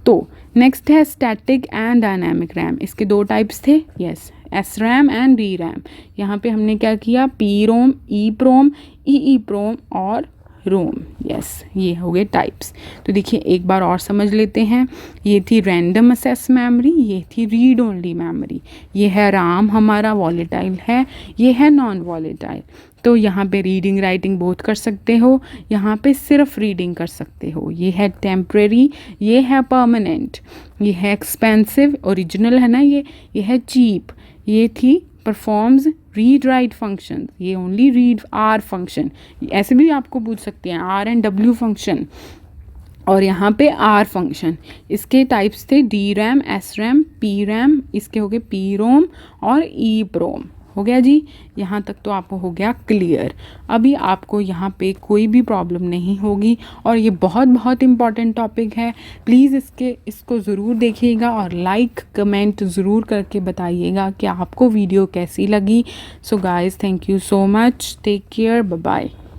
तो नेक्स्ट है स्टैटिक एंड डायनामिक रैम, इसके 2 टाइप्स थे, यस, SRAM एंड DRAM। यहाँ पे हमने क्या किया, PROM, EPROM, EEPROM और रोम, यस, ये हो गए टाइप्स। तो देखिए एक बार और समझ लेते हैं, ये थी रैंडम एक्सेस मेमोरी, ये थी रीड ओनली मेमोरी, ये है राम हमारा वॉलेटाइल है, ये है नॉन वॉलेटाइल। तो यहाँ पे रीडिंग राइटिंग बोथ कर सकते हो, यहाँ पे सिर्फ रीडिंग कर सकते हो। ये है टेम्प्रेरी, ये है परमानेंट, ये है एक्सपेंसिव, ओरिजिनल है ना, ये है चीप, ये थी परफॉर्म्स रीड राइट फंक्शन, ये ओनली रीड आर फंक्शन, ऐसे भी आपको पूछ सकते हैं, R and W फंक्शन, और यहाँ पे R फंक्शन। इसके टाइप्स थे DRAM, SRAM, PRAM, इसके हो गए PROM और EPROM। हो गया जी, यहाँ तक तो आपको हो गया क्लियर। अभी आपको यहाँ पे कोई भी प्रॉब्लम नहीं होगी, और ये बहुत इम्पॉर्टेंट टॉपिक है, प्लीज़ इसको ज़रूर देखिएगा और लाइक कमेंट ज़रूर करके बताइएगा कि आपको वीडियो कैसी लगी। So guys, thank you so much, take care, bye bye.